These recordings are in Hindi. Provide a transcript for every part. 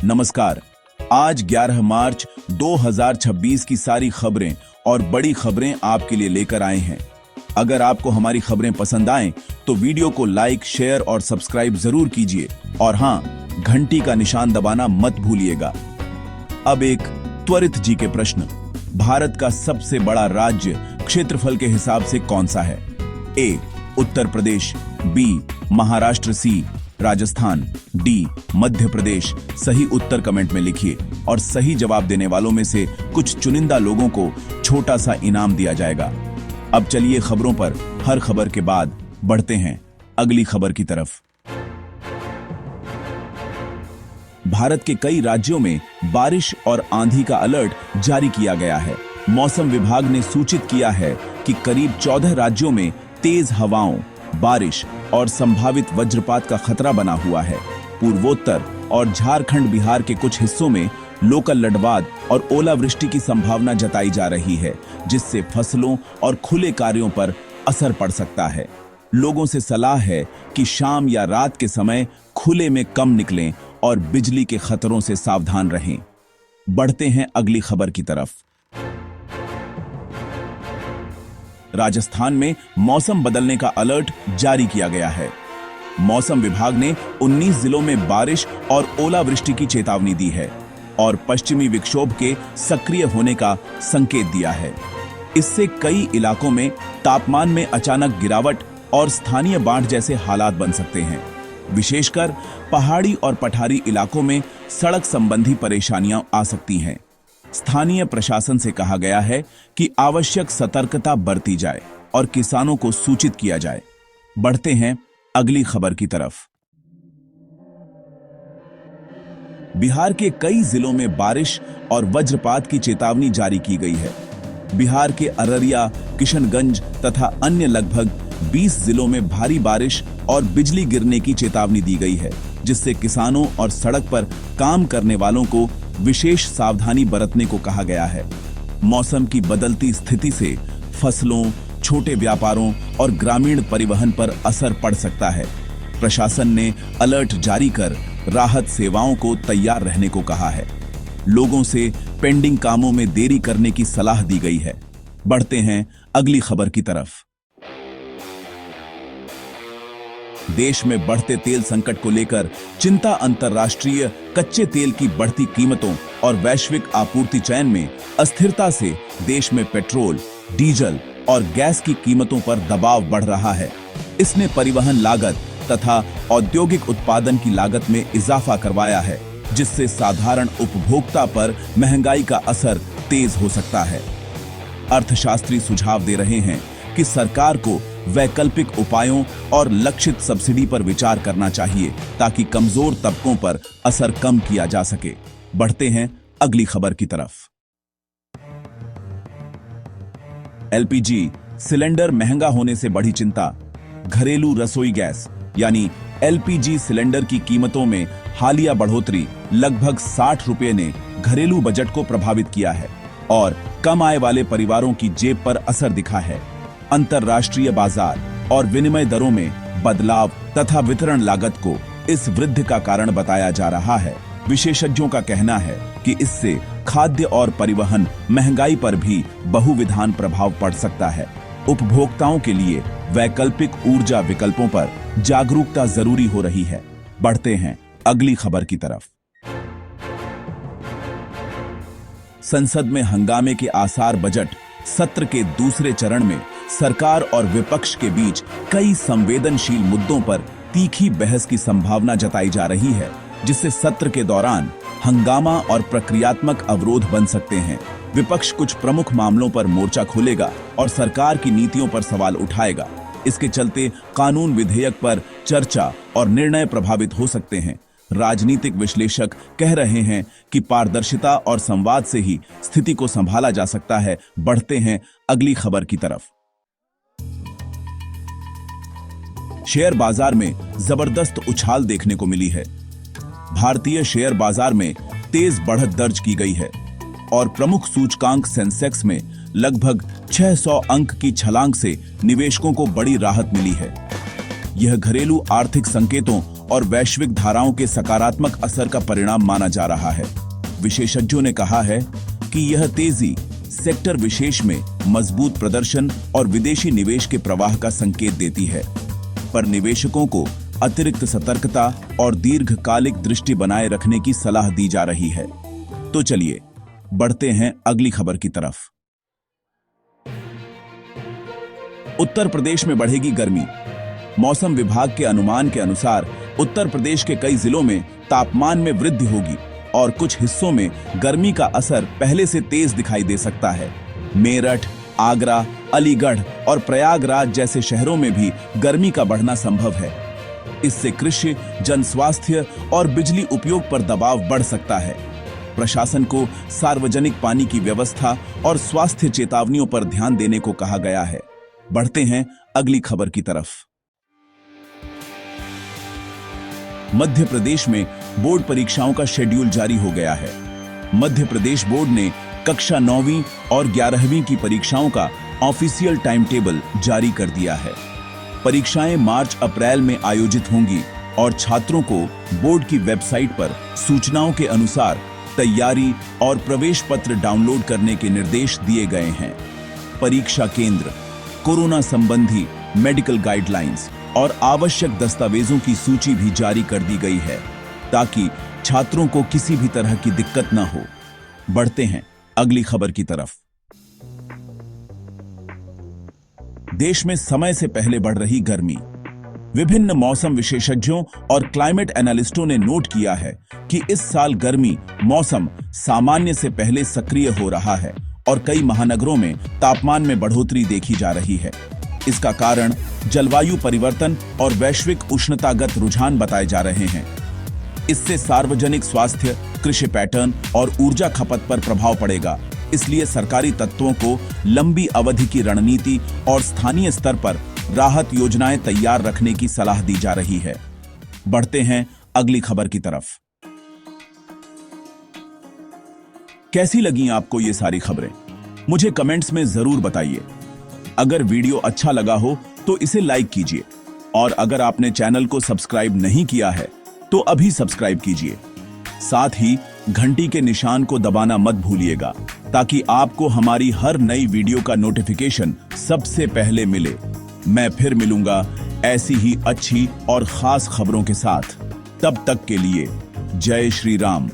नमस्कार। आज 11 मार्च 2026 की सारी खबरें और बड़ी खबरें आपके लिए लेकर आए हैं। अगर आपको हमारी खबरें पसंद आएं तो वीडियो को लाइक, शेयर और सब्सक्राइब जरूर कीजिए और हां, घंटी का निशान दबाना मत भूलिएगा। अब एक त्वरित जीके प्रश्न। भारत का सबसे बड़ा राज्य क्षेत्रफल के हिसाब से कौन सा है? ए. उत्तर प्रदेश, बी. महाराष्ट्र, सी. राजस्थान, डी. मध्य प्रदेश। सही उत्तर कमेंट में लिखिए और सही जवाब देने वालों में से कुछ चुनिंदा लोगों को छोटा सा इनाम दिया जाएगा। अब चलिए खबरों पर हर खबर के बाद बढ़ते हैं अगली खबर की तरफ। भारत के कई राज्यों में बारिश और आंधी का अलर्ट जारी किया गया है। मौसम विभाग ने सूचित किया है कि करीब 14 राज्यों में तेज हवाओं, बारिश और संभावित वज्रपात का खतरा बना हुआ है। पूर्वोत्तर और झारखंड, बिहार के कुछ हिस्सों में लोकल लड़वाद और ओलावृष्टि की संभावना जताई जा रही है, जिससे फसलों और खुले कार्यों पर असर पड़ सकता है। लोगों से सलाह है कि शाम या रात के समय खुले में कम निकलें और बिजली के खतरों से सावधान रहें। बढ़ते हैं अगली खबर की तरफ। राजस्थान में मौसम बदलने का अलर्ट जारी किया गया है। मौसम विभाग ने 19 जिलों में बारिश और ओलावृष्टि की चेतावनी दी है और पश्चिमी विक्षोभ के सक्रिय होने का संकेत दिया है। इससे कई इलाकों में तापमान में अचानक गिरावट और स्थानीय बाढ़ जैसे हालात बन सकते हैं। विशेषकर पहाड़ी और पठारी इलाकों में सड़क संबंधी परेशानियां आ सकती हैं। स्थानीय प्रशासन से कहा गया है कि आवश्यक सतर्कता बरती जाए और किसानों को सूचित किया जाए। बढ़ते हैं अगली खबर की तरफ। बिहार के कई जिलों में बारिश और वज्रपात की चेतावनी जारी की गई है। बिहार के अररिया, किशनगंज तथा अन्य लगभग 20 जिलों में भारी बारिश और बिजली गिरने की चेतावनी दी गई है, जिससे किसानों और सड़क पर काम करने वालों को विशेष सावधानी बरतने को कहा गया है। मौसम की बदलती स्थिति से फसलों, छोटे व्यापारों और ग्रामीण परिवहन पर असर पड़ सकता है। प्रशासन ने अलर्ट जारी कर राहत सेवाओं को तैयार रहने को कहा है। लोगों से पेंडिंग कामों में देरी करने की सलाह दी गई है। बढ़ते हैं अगली खबर की तरफ। देश में बढ़ते तेल संकट को लेकर चिंता। अंतर्राष्ट्रीय कच्चे तेल की बढ़ती कीमतों और वैश्विक आपूर्ति चैन में अस्थिरता से देश में पेट्रोल, डीजल और गैस की कीमतों पर दबाव बढ़ रहा है। इसने परिवहन लागत तथा औद्योगिक उत्पादन की लागत में इजाफा करवाया है, जिससे साधारण उपभोक्ता पर महंगाई का असर तेज हो सकता है। अर्थशास्त्री सुझाव दे रहे हैं कि सरकार को वैकल्पिक उपायों और लक्षित सब्सिडी पर विचार करना चाहिए ताकि कमजोर तबकों पर असर कम किया जा सके। बढ़ते हैं अगली खबर की तरफ। एलपीजी सिलेंडर महंगा होने से बढ़ी चिंता। घरेलू रसोई गैस यानी एलपीजी सिलेंडर की कीमतों में हालिया बढ़ोतरी लगभग 60 रुपये ने घरेलू बजट को प्रभावित किया है और कम आय वाले परिवारों की जेब पर असर दिखा है। अंतर्राष्ट्रीय बाजार और विनिमय दरों में बदलाव तथा वितरण लागत को इस वृद्धि का कारण बताया जा रहा है। विशेषज्ञों का कहना है कि इससे खाद्य और परिवहन महंगाई पर भी बहुविधान प्रभाव पड़ सकता है। उपभोक्ताओं के लिए वैकल्पिक ऊर्जा विकल्पों पर जागरूकता जरूरी हो रही है। बढ़ते हैं अगली खबर की तरफ। संसद में हंगामे के आसार। बजट सत्र के दूसरे चरण में सरकार और विपक्ष के बीच कई संवेदनशील मुद्दों पर तीखी बहस की संभावना जताई जा रही है, जिससे सत्र के दौरान हंगामा और प्रक्रियात्मक अवरोध बन सकते हैं। विपक्ष कुछ प्रमुख मामलों पर मोर्चा खोलेगा और सरकार की नीतियों पर सवाल उठाएगा। इसके चलते कानून विधेयक पर चर्चा और निर्णय प्रभावित हो सकते हैं। राजनीतिक विश्लेषक कह रहे हैं कि पारदर्शिता और संवाद से ही स्थिति को संभाला जा सकता है। बढ़ते हैं अगली खबर की तरफ। शेयर बाजार में जबरदस्त उछाल देखने को मिली है। भारतीय शेयर बाजार में तेज बढ़त दर्ज की गई है और प्रमुख सूचकांक सेंसेक्स में लगभग 600 अंक की छलांग से निवेशकों को बड़ी राहत मिली है। यह घरेलू आर्थिक संकेतों और वैश्विक धाराओं के सकारात्मक असर का परिणाम माना जा रहा है। विशेषज्ञों ने कहा है कि यह तेजी सेक्टर विशेष में मजबूत प्रदर्शन और विदेशी निवेश के प्रवाह का संकेत देती है, पर निवेशकों को अतिरिक्त सतर्कता और दीर्घकालिक दृष्टि बनाए रखने की सलाह दी जा रही है। तो चलिए बढ़ते हैं अगली खबर की तरफ। उत्तर प्रदेश में बढ़ेगी गर्मी। मौसम विभाग के अनुमान के अनुसार उत्तर प्रदेश के कई जिलों में तापमान में वृद्धि होगी और कुछ हिस्सों में गर्मी का असर पहले से तेज दिखाई दे सकता है। मेरठ, आगरा, अलीगढ़ और प्रयागराज जैसे शहरों में भी गर्मी का बढ़ना संभव है। इससे कृषि, जनस्वास्थ्य और बिजली उपयोग पर दबाव बढ़ सकता है। प्रशासन को सार्वजनिक पानी की व्यवस्था और स्वास्थ्य चेतावनियों पर ध्यान देने को कहा गया है। बढ़ते हैं अगली खबर की तरफ। मध्य प्रदेश में बोर्ड परीक्षाओं का शेड्यूल जारी हो गया है। मध्य प्रदेश बोर्ड ने कक्षा 9वीं और 11वीं की परीक्षाओं का ऑफिशियल टाइम टेबल जारी कर दिया है। परीक्षाएं मार्च-अप्रैल में आयोजित होंगी और छात्रों को बोर्ड की वेबसाइट पर सूचनाओं के अनुसार तैयारी और प्रवेश पत्र डाउनलोड करने के निर्देश दिए गए हैं। परीक्षा केंद्र, कोरोना संबंधी मेडिकल गाइडलाइंस और आवश्यक दस्तावेजों की सूची भी जारी कर दी गई है ताकि छात्रों को किसी भी तरह की दिक्कत न हो। बढ़ते हैं अगली खबर की तरफ। देश में समय से पहले बढ़ रही गर्मी। विभिन्न मौसम विशेषज्ञों और क्लाइमेट एनालिस्टों ने नोट किया है कि इस साल गर्मी मौसम सामान्य से पहले सक्रिय हो रहा है और कई महानगरों में तापमान में बढ़ोतरी देखी जा रही है। इसका कारण जलवायु परिवर्तन और वैश्विक उष्णतागत रुझान बताए जा रहे हैं। इससे सार्वजनिक स्वास्थ्य, कृषि पैटर्न और ऊर्जा खपत पर प्रभाव पड़ेगा। इसलिए सरकारी तत्वों को लंबी अवधि की रणनीति और स्थानीय स्तर पर राहत योजनाएं तैयार रखने की सलाह दी जा रही है। बढ़ते हैं अगली खबर की तरफ। कैसी लगी आपको ये सारी खबरें? मुझे कमेंट्स में जरूर बताइए। अगर वीडियो अच्छा लगा हो तो इसे लाइक कीजिए और अगर आपने चैनल को सब्सक्राइब नहीं किया है तो अभी सब्सक्राइब कीजिए। साथ ही घंटी के निशान को दबाना मत भूलिएगा ताकि आपको हमारी हर नई वीडियो का नोटिफिकेशन सबसे पहले मिले। मैं फिर मिलूंगा ऐसी ही अच्छी और खास खबरों के साथ। तब तक के लिए जय श्री राम,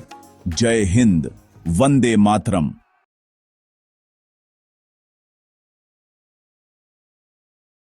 जय हिंद, वंदे मातरम।